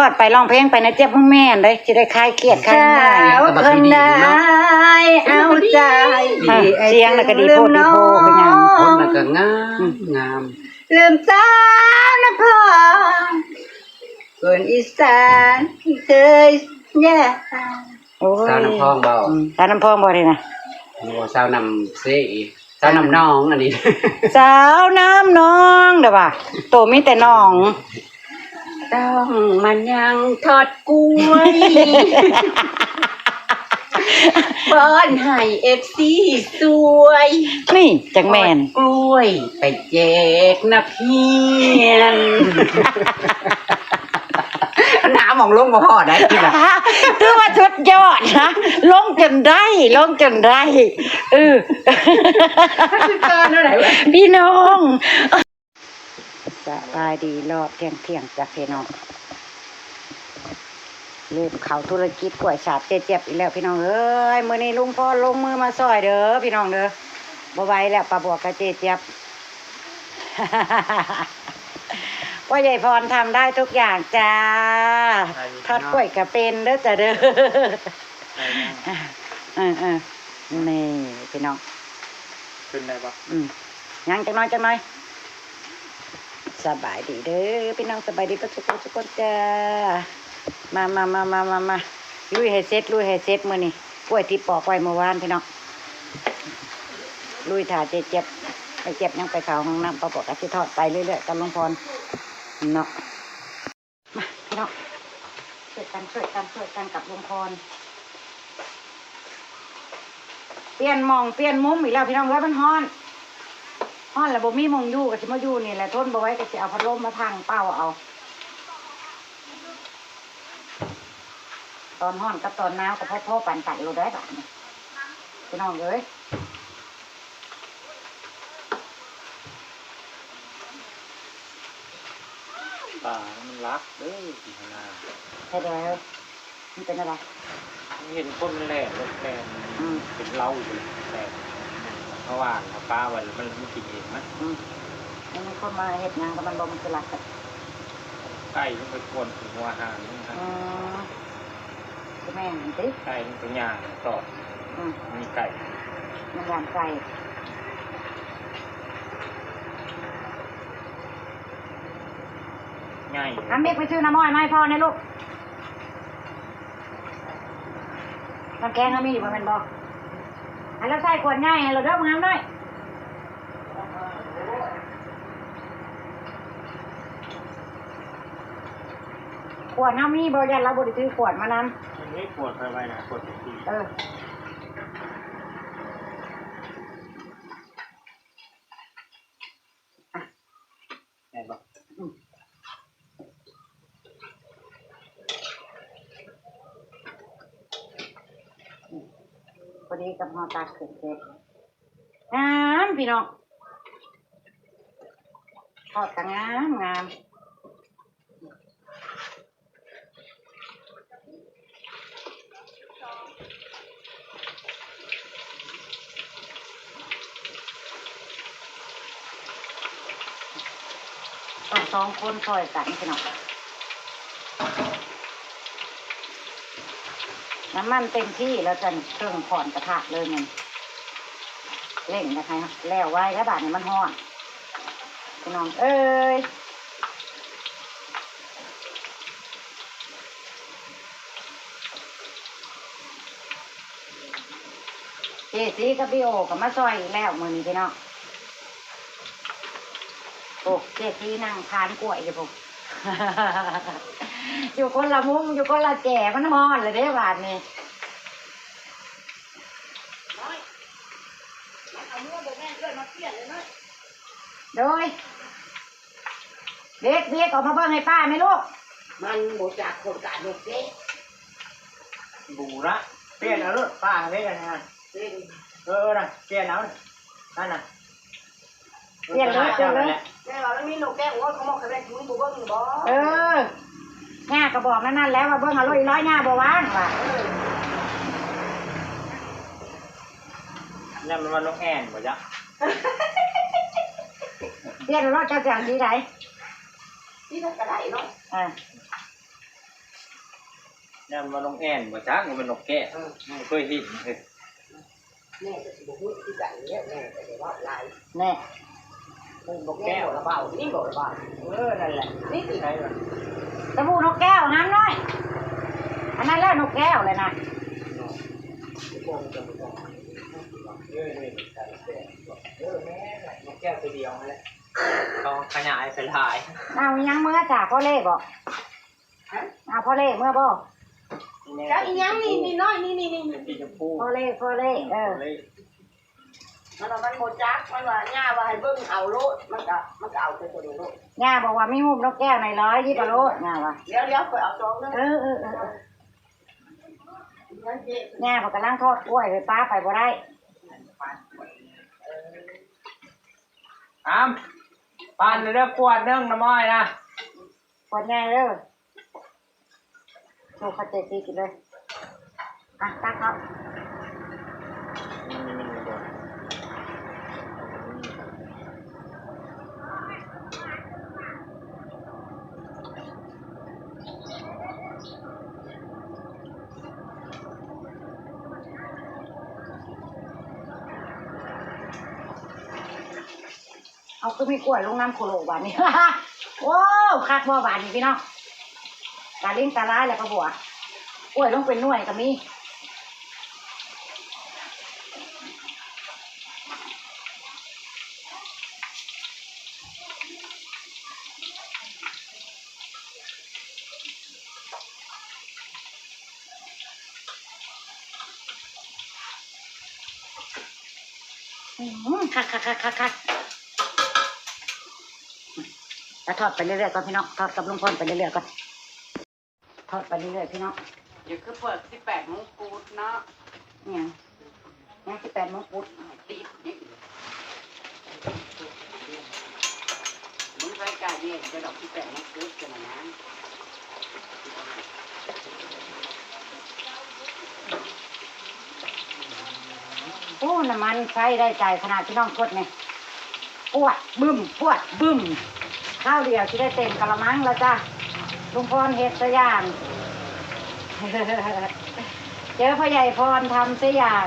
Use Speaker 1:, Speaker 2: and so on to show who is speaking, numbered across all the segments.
Speaker 1: ทอดไปร้องเพลงไปนะเจ็บพ่อแม่ได้จะได้คลายเครียดคลายเมื่อย
Speaker 2: คนได้เอาใจ
Speaker 1: เสียงแล้วก็ดีโพดดีโพเป็นไง
Speaker 3: คนมันก็งาม
Speaker 2: ลืมสาวนะพ่อคนอีสานเคยแย่
Speaker 3: สาวน้ำพองเบา
Speaker 1: สาวน้ำพองบ่เลยนะ
Speaker 3: สาวนำเสียอีสาวน้ำน้องอันนี้
Speaker 1: สาวน้ำน้องเด้อป่ะโตมีแต่น้อง
Speaker 2: ต้องมันยังทอดกล้วยบ้านให้FC สวย
Speaker 1: นี่จังแมน
Speaker 2: กล้วยไปแจกนักเรียนน้ำมองลงมาห่อได้ที่ละ
Speaker 1: คือว่าชุดยอดนะลงจนได้พี่น้องสบายดีรอบเที่ยงจ้ะพี่น้องเริ่มเข้าธุรกิจกล้วยฉาบเจ็บอีกแล้วพี่น้องเอ้ยมื้อนี้ลุงพ่อลงมือมาซอยเด้อพี่น้องเด้อบ่ไหวแล้วป้าบัวกับเจ็บว่าใหญ่พรทำได้ทุกอย่างจ้าทอดกล้วยกับเป็นเด้อจ้ะเด้อนี่พี่น้อง
Speaker 3: ขึ้นได้ปะ
Speaker 1: ยังจังน้อยสบายดีเด้อพี่น้องสบายดีทุกคนจ้ามาลุยให้เสร็จมื้อนี้กล้วยที่ปอกไว้เมื่อวานพี่น้องลุยถ่าเจ็บไปเจ็บยังไปเข้าห้องน้ำปอกกะสิทอดไปเรื่อยๆกับหลวงพรเนาะมาพี่น้องช่วยกันกับหลวงพรเปลี่ยนมุมอีกแล้วพี่น้องมันฮ้อนแล้วบ่มีมงอยู่ก็สิมาอยู่นี่แหละทนบ่ไหว้ก็สิเอาพัดลมมาทางเป้าเอาตอนฮ้อนกับตอนหนาวก็พอๆปั่นกันโลได้บัดนี้พี่น้องเอ้ย
Speaker 3: ป่ามันรักเด้อสิฮะ
Speaker 1: ใช่แล้วมันเป็นอะไร
Speaker 3: เห็นคนแหล่รถแหล่เป็นเล่าอยู่แหล่เพราะว่าป้าวันมันกินเองนะ
Speaker 1: มันมีคนมาเห็ดงานกับมันบ่มันคือรักกัน
Speaker 3: ไก่มันเป็นคนหัวหางนะครับ
Speaker 1: คือแม่งสิ
Speaker 3: ไก่มันเป็นย่างตอดมีไก่
Speaker 1: มันย่างไก่
Speaker 3: ง่าย
Speaker 1: น้ำเม็กไปซื้อน้ำอ้อยมาให้พ่อเนี่ยลูกน้ำแกงเขามีอยู่มันเป็นบ่ให้เราใส่ขวดง่ายให้เราเด้อมึงน้ำด้วยขวดน้ำมีบ่ยันเราบริซื้อขวดมาน
Speaker 3: ำนี่ขวดไปนะขวดสีได้ปะ
Speaker 1: พอดีกับหอตาเกิดเจ็บพี่น้องทอดกันงามต้องสองคนซอยกันพี่น้องน้ำมันเต็มที่แล้วจะเครื่องผ่อนกระทะเลยมันเร่งนะคะแล้วไว้แล้วบาดนี้มันห้อนพี่น้องเอ้ยเจสีกับพี่โอกับมาซอยอีกแล้วมือนี้พี่น้องโอ้เจสีนั่งทานกล้วยอยู่ผมอยู่คนละมุมอยู่คนละแก่มันฮ้อนเลยเด้บาดนี้โดยเด็กออกมาเบิ่งให้ป้าไหมลูก
Speaker 2: มันบูจากคนกาดเด็ก
Speaker 3: บูระเปลี่ยนเอาลูกป้าเปลี่ยนนะนะเปลี่ยนเอานั่นน่ะ
Speaker 1: เปลี่ยนเลยแ
Speaker 2: ม่เราแล้วมีนกแก้วว่าเขาบอกเขาได้ถุงบูเบิ้งบ่
Speaker 1: ง่ากระบอกนั่นแล้วว่าเบิ้งเอาร้อยง่าบ่ว่างว่ะ
Speaker 3: นี่มันว่านกแอ่นบ่จ๊ะ
Speaker 1: เปลี่ยนรถจะเสียงสีไหน
Speaker 2: ที่นั่นก็ได้เนาะ
Speaker 3: เนี่ยมันนกแอ่นบ่จักมันเป็นนกแก้เคยเห็นเลย
Speaker 2: แม่ก็สิบ่ฮู้คือกันเนี่ยแม่ก็ได้ว่าหลาย
Speaker 1: แน่
Speaker 2: มึงบอกแก้วระเบานี่บอกระเบานั่นแหละนี่คือไหนวะ
Speaker 1: ตะบูนกแก้วน้ำน้อยอันนั้นแล้วนกแก้วเลยนะ
Speaker 2: แม่นกแก้วตัวเดียวนั่นแหละ
Speaker 3: ต้องขยายไปหลาย
Speaker 1: เอายังเมื่อจ่าพ่อเล่บอกเอาพ่อเล่เมื่อบอก
Speaker 2: แล้วอีหยังนี่น้อยนี่
Speaker 3: สีชมพู
Speaker 1: พ่อเล่
Speaker 2: มันโมจักมันว่าย่าว่าให้เบิ่งเอาโลดมันก็เอาไปตัวนี้โลด
Speaker 1: ย่าบอกว่าไม่หุ้มนกแก้วใน120กว่าโลย่าว่า
Speaker 2: เดี๋ยวไปเอาซองนึง นั่นสิ
Speaker 1: ย่าบอกกำลังทอดกล้วยไปป้าไปบ่ได้
Speaker 3: ปานเลือกขวดนึงน้ำอ้อยนะ
Speaker 1: กดง่ายเลยดูเขาเจ็ดตีกินเลยอ่ะตักครับเอาก็มีกล้วยลงน้ำโคโลบานนี่ โอ้คักบ่บานนี่พี่น้องตาลิ้นตาร้ายแล้วก็บัวกล้วยลงเป็นหน่วยก็มีคักแล้วทอดไปเรื่อยๆก่อนพี่น้องทอดกับลุงพลไปเรื่อยๆก่อนทอดไปเรื่อยๆพี่น้อง
Speaker 2: เดี๋ยวคือเปิด18โมงกูดเนาะ
Speaker 1: เนี่ย18 มงกุฎ
Speaker 2: ติดนี่มึงไปกายเนี่ยจะดอก18โมงกูดกันนะ
Speaker 1: โอ้น้ำมันใช้ได้ใจขนาดพี่น้องกดเนี่ยปวดบึ้มข้าวเดียวที่ได้เต็มกะละมังแล้วจ้ะลุงพรเฮ็ดซะอย่าง เจอพ่อใหญ่พรทำซะอย่าง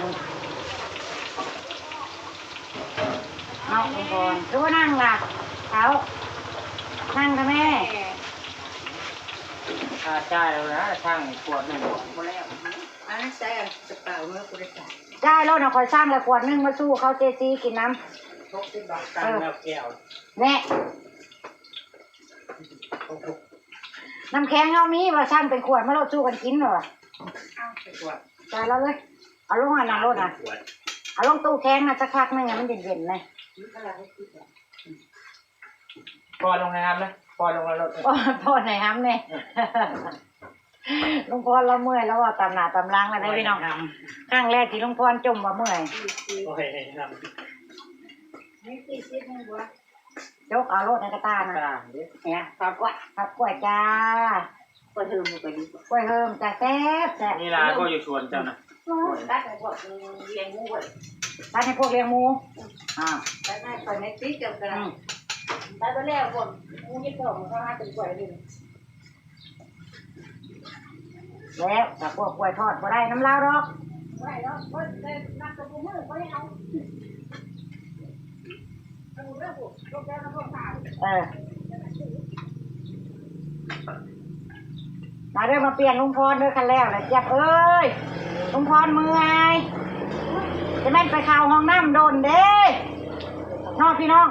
Speaker 1: เอาลุงพรคือว่านั่งล่ะเอานั่งค่ะแม่
Speaker 3: ใช่แล้วนะช่างขวดหนึ่ง
Speaker 2: หมดแล้วอันนั้นใส่กระเป๋าเมื่อกูได้ใส่
Speaker 1: ได้แล้วนะคอยสร้างละขวดนึงมาสู้เขาเจซีกินน้
Speaker 2: 60 บาท
Speaker 3: ตั้งแล้วแก้ว
Speaker 1: ำแน่น้ำแข็งเอามีว่าสร้างเป็นขวดมาเราสู้กันกินเหรอ
Speaker 2: เอาไปกด
Speaker 1: ได้แล้วเลยเอาลงอันนั้นรถอ่ะเอาลงตู้แข็งนะสักพักนึงอ่ะมันเย็นๆเลย
Speaker 2: นี่ก็แล้วคิดแล้ว
Speaker 3: ปอนลงนะครับนะปอนลงแล้วรถ
Speaker 1: พ่อไหนห้ำเนี่ยลุงพรเราเมื่อยแล้วว่าตำหนาตำล้างแล้วได้พี่น้องครั้งแรกที่ลุงพรจมว่าเมื่อย
Speaker 3: โอ้ยครับ
Speaker 2: นี่คิดให้บ่
Speaker 1: ยกเอารถในกระตานะ
Speaker 3: ต่างดิ
Speaker 1: เนี่ยทอดกล้วยทอดกล้วยจ้า
Speaker 2: ก็เธอมึงไปดี
Speaker 1: กล้วยเฮิมจ้าแซ่บแซ่บ
Speaker 3: นี่ร้านก็อยู่ชวนเจ้านะ
Speaker 2: ตัดให้พวกเลี้ยงหมูไว้
Speaker 1: ร้านให้พวกเลี้ยงหมูอ่า
Speaker 2: ตัดให้ไปในติ๊กกันกันตัดไปแล้วพวกหมูยี่ห้อมันก็หาเป็นกล้วยดิ
Speaker 1: แล้วแต่พวกกล้วยทอดบ่ได้น้ำลาวหรอก
Speaker 2: ไม่แล้วก็ได้นักกระปุกมือก็ได้เอาเอาเรื่องพวกลูกแก้วแล้วพวกสาว
Speaker 1: มาเด้อมาเปลี่ยนลุงพรเด้อคันแล้วแหละเจี๊ยบเอ้ยลุงพรเมื่อยจะแม่นไปข่าวห้องน้ำโดนเด้น้องพี่น้อง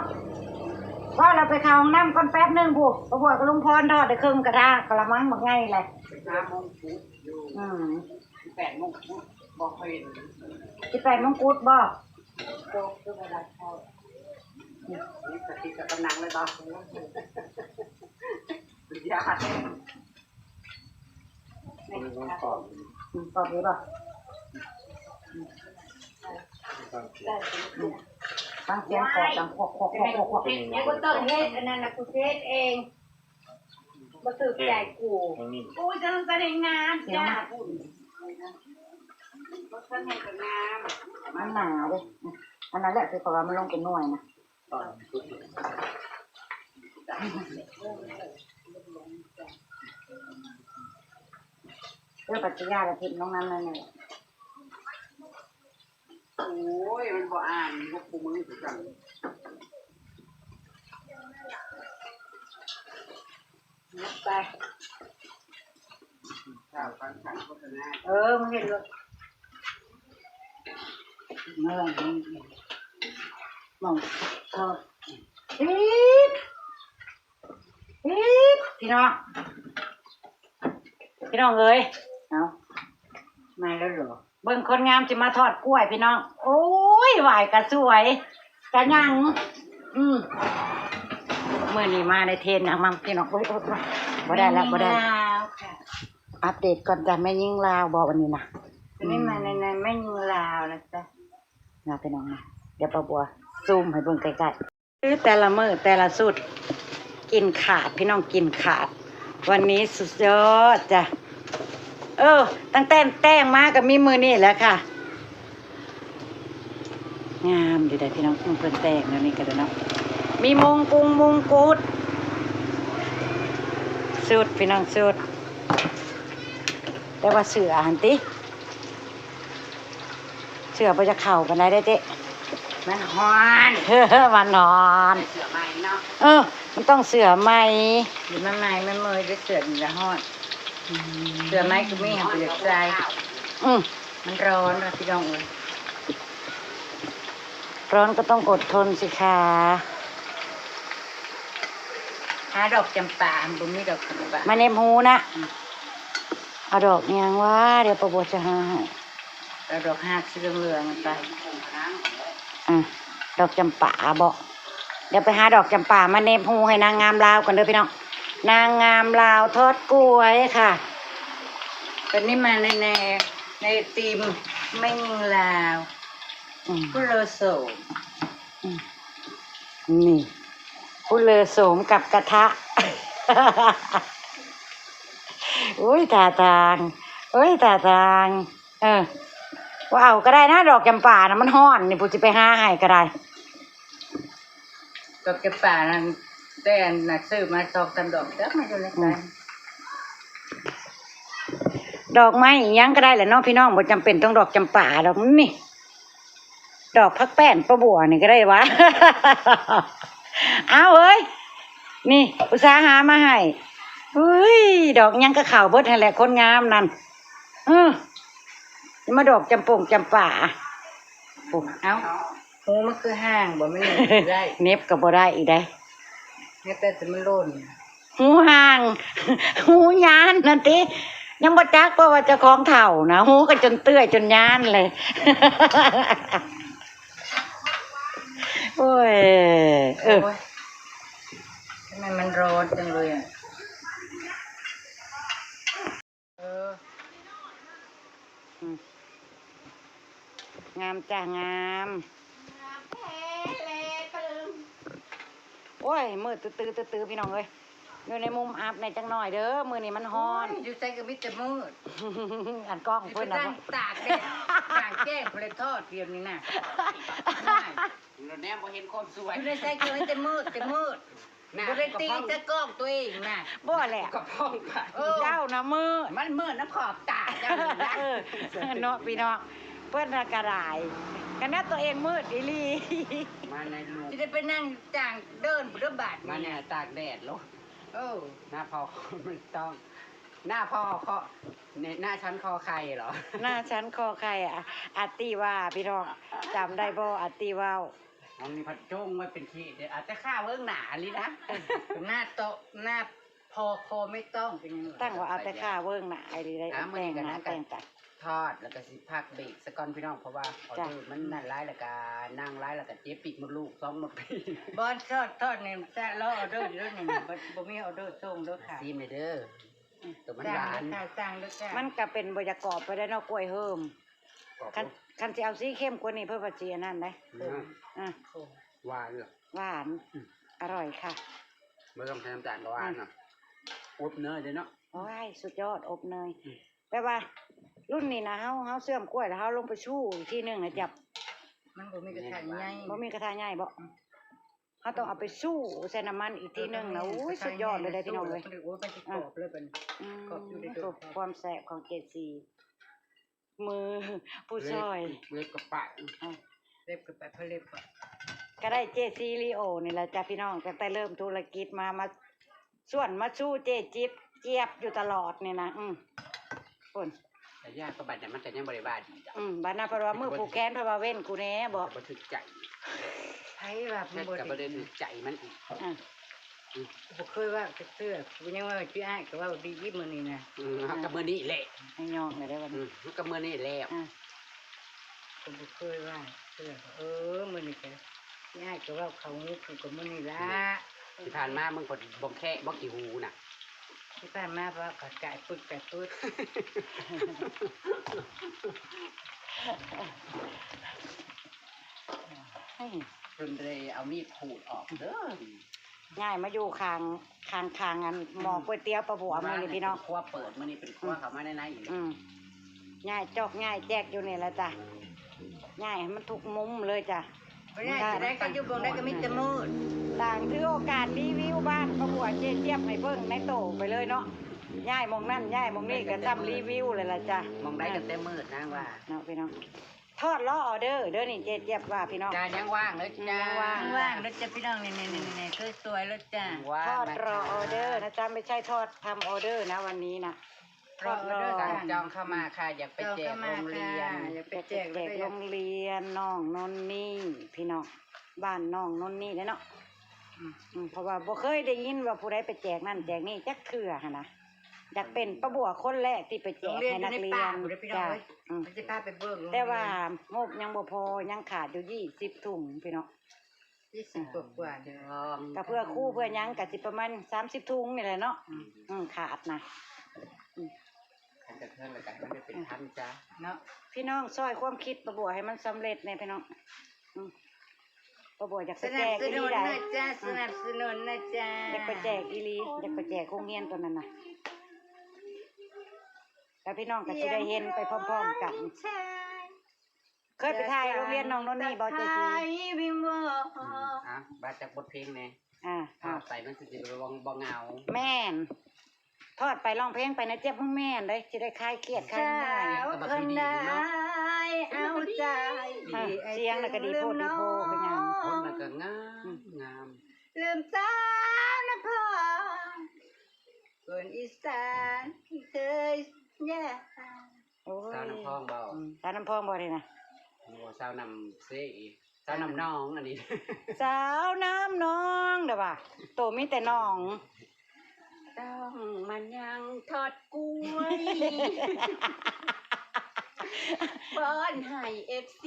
Speaker 1: ว่าเราไปข่าวห้องน้ำก่อนแป๊บนึงพวกพวกกับลุงพรทอดได้ครึ่งกระทะกระมังบักไงเลย
Speaker 2: 3 โมงกูอยู่ 8 โมงกูบอกให้
Speaker 1: 18 มงกุฎบ่
Speaker 2: โตคือเวลาเข้านี่สติกับกำลังเลยบ่ยาก
Speaker 3: ขอบ
Speaker 1: ตอบดีบ่
Speaker 2: ได้
Speaker 1: ฟังเสียงกอดดังควก
Speaker 2: ยังก็ต้องเฮ็ดอันนั้นน่ะกูเฮ็ดเองบ่ถือใจกู
Speaker 3: นี่
Speaker 2: กูจะแสดงงานจ้าพูดบ่ทันให้กับงาน
Speaker 1: มันหนาเลยอันนั้นแหละคือเพราะว่ามันลงเป็นหน่วยนะ
Speaker 3: ตอนชุด
Speaker 1: ไป ปัจจัยละทิศน้องนั้นนั่นนี่
Speaker 2: โอ้ยมันบ่อ่านพวกกูมือถือกัน
Speaker 1: ไป
Speaker 2: ข่าวฟังขันโฆษณา
Speaker 1: มึงเห็นเลยมองทอดปี๊บพี่น้องเอ้ยเอามาแล้วเหรอเบิ่งคนงามจะมาทอดกล้วยพี่น้องโอ้ยไหวกระสวยกระยังเมื่อนี้มาในเทรนนะมั่งพี่น้องโอ้ยบ่ได้แล้วอัปเดตก่อนจ้ะแม่ยิ่งลาวบอกวันนี้นะไม่มาในแม่ยิ่งลาวนะจ๊ะนะพี่น้องนะเดี๋ยวป้าบัวซูมให้เบิ่งใกล้ๆแต่ละมื้อแต่ละสุดกินขาดพี่น้องกินขาดวันนี้สุดยอดจ้ะตั้งแต่แต้งมากับมีมือนี่แหละค่ะงามอยู่ได้พี่น้องเพิ่นแต้งแล้วนี่ก็ได้เนาะมีมงกุฎสุดพี่น้องสุดแต่ว่าเสือหันติเสือไปจะเข่ากันได้เจ๊
Speaker 2: มันฮอน
Speaker 1: มันนอน
Speaker 2: เสือใหม่เนาะ
Speaker 1: มันต้องเสือใหม่
Speaker 2: หรือมันใหม่มันเมยจะเสืออยู่ละฮอนเสือไม้ก็ไม่เห็นเปลือกใจมันร้อนนะพี่น้องเอ้ย
Speaker 1: ร้อนก็ต้องอดทนสิคะ
Speaker 2: หาดอกจำปาบุ้มไม่ดอกจำปา
Speaker 1: มาเนมหูนะเอาดอกยังว่าเดี๋ยวประบวจะหาให้
Speaker 2: เอาดอกหักสีเหลืองๆไป
Speaker 1: ดอกจำปาบอกเดี๋ยวไปหาดอกจำปามาเนมหูให้นางงามลาวกันเด้อพี่น้องนางงามลาวทอดกล้วยค่ะ
Speaker 2: วันนี้มาในทีมไม่ยิงลาวกุโลโซ
Speaker 1: นี่ผู้เลอโสมกับกระทะอุ้ยตาทางว่าเอาก็ได้นะดอกจำปานะมันฮ้อนนี่ผู้จะไปหาให้ก็ได้
Speaker 2: ดอกจำปานั่นแต่นักซื้อมา2-3ดอกจักมาอยู่ในใจ
Speaker 1: ดอกไม้ยังก็ได้แหละน้องพี่น้องบ่จำเป็นต้องดอกจำปาดอกนี่ดอกพักแป้นประบัวนี่ก็ได้วะ เอาเอ้ยนี่อุตสาหามาให้เฮ้ยดอกยังก็เข่าเบิดให้แหละคนงามนั่นมาดอกจำป่า
Speaker 2: เอาหูมันคือห้างบ่ไม่ได้
Speaker 1: เน็บกับบ่ได้อีกได้
Speaker 2: เนี่ยแต่จะมันโล่น
Speaker 1: หูห่างหูยานนั่นติยังบ่จักว่าจะคล้องเถ่านะหูก็จนเตื้อยจนยานเลยโอ้ย
Speaker 2: ทำไมมันร้อนจังเลย
Speaker 1: งามจ้างามโอ้ยมืดตื้อพี่น้องเอ้ยอยู่ในมุมอับในจังหน่อยเด้อมือนี่มันฮ้อน
Speaker 2: อยู่ใจกับมิตรมืด
Speaker 1: อันกล้องเพื่อนนะ
Speaker 2: ตากแดดตากแจ้งเลยทอดเตรียมนี่นะเราแนมพอเห็นความสวยอยู่ในใจคือจะมืดบริตีจะกล้องตัวเองนะ
Speaker 1: บ่แหละ
Speaker 2: กับพ้องค่ะ
Speaker 1: เจ้านะมืด
Speaker 2: มันมืดน้ำขอบตาเจ้า
Speaker 1: เนาะพี่น้องเพื่อนกระไรกันนะตัวเองมืดอีลี
Speaker 2: มาในลูกจะได้ไปนั่งจ้างเดินบนบาทมาเนี่ยตากแดดแล้วหน้าพ่อมันต้องหน้าพ่อเขาหน้าชั้นคอใครเหรอ
Speaker 1: หน้าชั้นคอใครอาตีว่าพี่น้องจำได้บ่อาตีว่า
Speaker 2: น้องนี่พัดจ้งไว้เป็นขี้เดี๋ยวอาจจะฆ่าเบื้องหนาลีนะหน้าโตหน้าพอคอไม่ต้องเป็น
Speaker 1: ตั้งว่าเอาแต่ฆ่าเบื้องหนาไอ้ดีได้แต่งนะแต่งตัด
Speaker 2: ทอดแล้วก็สิพักเบรกสกอนพี่น้องเพราะว่าออเดอร์มันนั่นร้ายแล้วก็นั่งร้ายแล้วก็เจ๊ปีกมดลูก2 หมดปีบอลทอดเนี่ยแซ่ล้อออเดอร์อยู่ด้วยนี่บ่มีออเดอร์ส่งด้วยค่ะซีมเลยเด้อตัวมันหวาน
Speaker 1: มันก็เป็นบรรยากาศไปได้นอกกล้วยเฮิมคันจะเอาสีเข้มกว่านี้เพื่อปัจเจียนั่นได้
Speaker 2: หวานเหรอ
Speaker 1: หวานอร่อยค่ะ
Speaker 2: ไม่ต้องใช้น้ำตาลหวานเนาะอบเนยเลยเนาะ
Speaker 1: โอ้ยสุดยอดอบเนยแปลว่ารุ่นนี้นะเฮาเสื่อมกล้วยแล้วเฮาลงไปชู่อีกทีนึงนะจับ
Speaker 2: มันบ่มีกระทะใหญ่
Speaker 1: บ่มีกระทะใหญ่บ่ เขาต้องเอาไปสู้ใส่น้ำมันอีกทีหนึงนะโอ้ยสุดยอดเลยได้พี่น้องเลย
Speaker 2: โอ้ยมันจะกรอบเลยเป็น กรอบอยู่ในโด
Speaker 1: กบความแสบของเจซีมือผู้ช่วย
Speaker 2: เล็บกับปะเล็บกับปะเขาเล็บปะ
Speaker 1: ก็ได้เจซีลีโอนี่แหละจ้ะพี่น้องตั้งแต่เริ่มธุรกิจมาส่วนมาสู้เจจิ๊บเจี๊ยบอยู่ตลอดเนี่ยนะคน
Speaker 2: แต่ยากก็บัดเนี่ยมันจะยังบริบาลดีจ้ะ
Speaker 1: บานาเพราะว่ามือผูกแขนเพราะว่าเว้นกูแน่บอก
Speaker 2: บ่ถึกใจ
Speaker 1: ไผแบบ
Speaker 2: เล็บกับประเด็นถึกใจมันอีก
Speaker 4: ผมเคยว่าเสื้อผมยังว่าพี่อ้ายก็ว่าดียิบมือนี่นะ
Speaker 2: กับมือนี้แหละ
Speaker 1: ให้ยองเลยได้วันนี้
Speaker 2: กับมือนี้แล้ว
Speaker 4: ผมบ่เคยว่าเสื้อมือนี่แกพี่อ้ายก็ว่าเขางุกกับมือนี่ละ
Speaker 2: ที่ผ่านมามึงกดบ่แค่บ่กี่หูน่ะ
Speaker 4: ที่ผ่านมาเพราะว่าไก่ปึ๊ด
Speaker 2: จนเลยเอามีดขูดออกเด้อ
Speaker 1: ง่ายมาอยู่คางอันหมอก๋วยเตี๋ยวประบัวมือนี่พี่น้อง
Speaker 2: ครัวเปิดมื้อนี้เป็นครัวเข้ามาในๆอีก
Speaker 1: ง่ายจอกง่ายแจกอยู่นี่แหละจ้ะง่ายให้มันทุกมุมเลยจ้ะ
Speaker 4: ๆเพราะนี่จะได้ก็อยู่บงได้ก็มีแต่มืด
Speaker 1: ต่างถือโอกาสรีวิวบ้านประบัวเจี๊ยบให้เบิ่งในโตไปเลยเนาะง่ายมองนั่นง่ายมองนี่ก็ทำรีวิวเลยล่ะจ้ะ
Speaker 2: มองได้กันเต็มมืดนางว่า
Speaker 1: เนาะพี่น้องทอดล้อออเดอร์เด้อนี่เจี๊ยบว่าพี่น้อง
Speaker 2: จานยังว่างเลยจ้า
Speaker 1: ยังว่าง
Speaker 4: ว่างแล้วจะพี่น้องนี่สวยๆแล้วจ้า
Speaker 2: ว่าง
Speaker 1: ทอดรอออเดอร์นะจ๊ะไม่ใช่ทอดทำออเดอร์นะวันนี้นะทอดรอ
Speaker 2: สั่งจองเข้ามาค่ะอยากไปแจกโรงเรียน
Speaker 4: อยากไป
Speaker 1: ไป
Speaker 4: แจ
Speaker 1: แจ
Speaker 4: ก
Speaker 1: กโรงเรียนน้องนนนี่พี่น้องบ้านน้องนนนี่เนาะเพราะว่าบ่เคยได้ยินว่าผู้ใดไปแจกนั่นแจกนี่จักเทื่อหั่นนะอยากเป็นประบัวคนแรกที่ไปแจ
Speaker 4: โรง
Speaker 1: ก
Speaker 4: เรียน
Speaker 1: ให้
Speaker 4: อยู่
Speaker 1: นัก
Speaker 4: ใน
Speaker 1: เรีย
Speaker 4: ป่าน บ่ได้พี่น้อง
Speaker 1: จ้ะ
Speaker 4: เอ้ยมันจะพาไปเบิ่ง
Speaker 1: แต่ว่างบยังบ่พอยังขาดอยู่20ถุงพี่น้อง
Speaker 4: 20กว่าๆ
Speaker 2: จ
Speaker 4: เด้อ
Speaker 2: อง
Speaker 1: ก็เพื่อครู่เพื่อหยังก็สิประมาณ30ถุงนี่แหละเนาะขาดนะ
Speaker 2: ขันจะเทินเลยกันมันจะเป็นพันจ้า
Speaker 4: เนาะ
Speaker 1: พี่น้องซอยความคิดประบัวให้มันสำเร็จเนี่ยพี่น้องประบัวอยาก
Speaker 4: ส
Speaker 1: ไปแจ
Speaker 4: นับ
Speaker 1: ก
Speaker 4: ส
Speaker 1: อีห
Speaker 4: นุ
Speaker 1: ลี
Speaker 4: น
Speaker 1: ได้
Speaker 4: นะจ้าสนับสนุนนะจ้า
Speaker 1: อยากไปแจกอีหลีอยากไปแจกโรงเรียนตัวนั้นน่ะแล้วพี่น้องก็สิได้เห็นไปพร้อมๆกัน เคยไปถ่ายโรงเรียนน้องนนนี่บ่เจที
Speaker 4: วิงวอน
Speaker 2: บาจากบทเพลงเนี่ย
Speaker 1: อ่า
Speaker 2: ใส่มันสิบ่เงา
Speaker 1: แม่นทอดไปร้องเพลงไปนะเจ็บแม่นเลยจะได้คลายเครียดคลาย
Speaker 4: สา
Speaker 1: เมื่อยว
Speaker 4: คนใดเอาใจ
Speaker 1: เสียงแล้วก็ดีโพดดีโพไปงาน
Speaker 2: คนมันก็งาม
Speaker 4: ลืมสาวนะพ่อคนอีสานที่เคยแย่
Speaker 1: โอ้ย
Speaker 2: สาวน้ำพองเบา
Speaker 1: สาวน้ำพองบ่เลยนะ
Speaker 2: สาวน้ำเสียอีกสาวน้ำน้องอันนี้
Speaker 1: สาวน้ำน้องเด้อว่ะโตมีแต่น้อง
Speaker 2: ต้องมันยังทอดกล้วยป้อนให้FC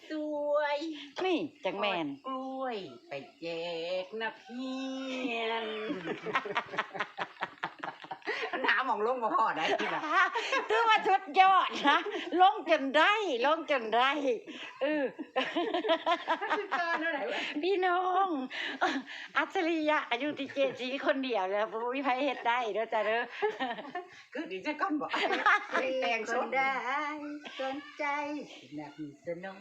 Speaker 2: สวย
Speaker 1: นี่จังแมน
Speaker 2: กล้วยไปแจกนักเรียนน้ำมองลงมาพอได้ที่ละ
Speaker 1: ถือว่าสุดยอดนะลงจนได้พี่น้องอัจฉริยะอยู่ที่เจสีคนเดียวเลยบ่มีไผเฮ็ดได้เด้อจ้ะเด้อ
Speaker 2: คือดีใจก่อนบอก
Speaker 4: แต่งคนได้สนใจสนับสนุน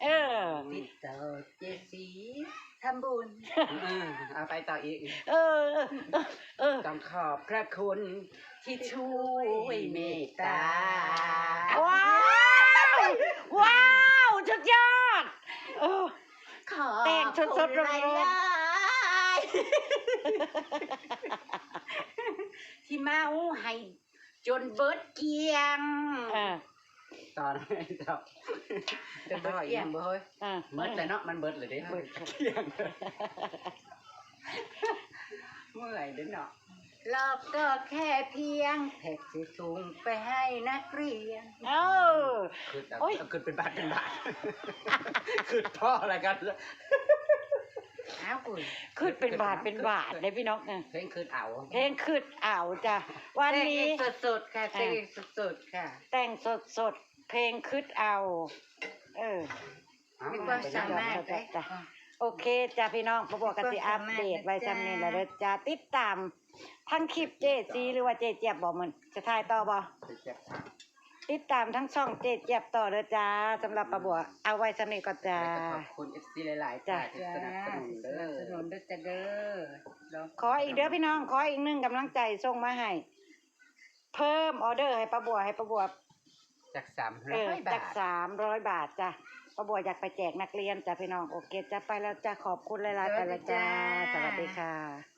Speaker 1: เออ
Speaker 4: ติดต่อเจสีทำบุญ
Speaker 2: เอาไปต่ออีก
Speaker 1: เออ
Speaker 2: ต้องขอบพระคุณที่ช่วยเมตตา
Speaker 1: ว้าวสุดยอดเออ
Speaker 4: ขอ
Speaker 1: แต่งสดๆร้อนๆ
Speaker 2: ที่เมาให้จนเบิดเกียง ตอนนี้เจ้า
Speaker 4: จะเบิดเกี่ยงบ่เฮ้ย
Speaker 2: เบิดแต่เนาะมันเบิดเลยเด้เบิดเกียงเมื่อยเด้เนาะ
Speaker 4: รอบก็แค่เพียงแท็กซี่สูงไปให้นักเรียน
Speaker 1: เออ
Speaker 2: คือแต่
Speaker 1: โอ๊ย
Speaker 2: คือเป็นบาทคือพ่ออะไรกัน
Speaker 4: อ้าวกุย
Speaker 1: ขึ้นเป็นบาทเลยพี่น้อง
Speaker 2: เพลงคืนเอา
Speaker 1: เพลงขึ้นอ่าวจ้ะวันนี้
Speaker 4: สดๆค่ะเต้นสดๆค่ะ
Speaker 1: แต่งสดเพลงขึ้นเอา
Speaker 4: มีความสามารถไหม
Speaker 1: จ้ะโอเคจ้ะพี่น้องประบอกกติอัปเดตไว้จำเนี่ยแหละเด้อจ้ะติดตามทั้งคลิปเจซีหรือว่าเจเจี๊ยบบอกมันจะถ่ายต่อบ่
Speaker 2: ไปเจ็บทาง
Speaker 1: ติดตามทั้งช่องเจ๊เจี๊ยบต่อเด้อจ้าสำหรับป้าบัวเอาไว้สำนี้ก่อนจ้า
Speaker 2: ขอบคุณ FC หลายๆจ้าที่สนับสนุนเด้อ
Speaker 4: สนุนด้วยจ้ะเด้อ
Speaker 1: ขออีกเด้อพี่น้องขออีกหนึ่งกำลังใจส่งมาให้เพิ่มออเดอร์ให้ป้าบัว
Speaker 2: จาก
Speaker 1: จา
Speaker 2: 300
Speaker 1: ก
Speaker 2: บาท
Speaker 1: 300 บาทจ้ะป้าบัวอยากไปแจกนักเรียนจ้ะพี่น้องโอเคจ้ะไปแล้วจ้ะขอบคุณหลายๆไปแล้วจ้าสวัสดีค่ะ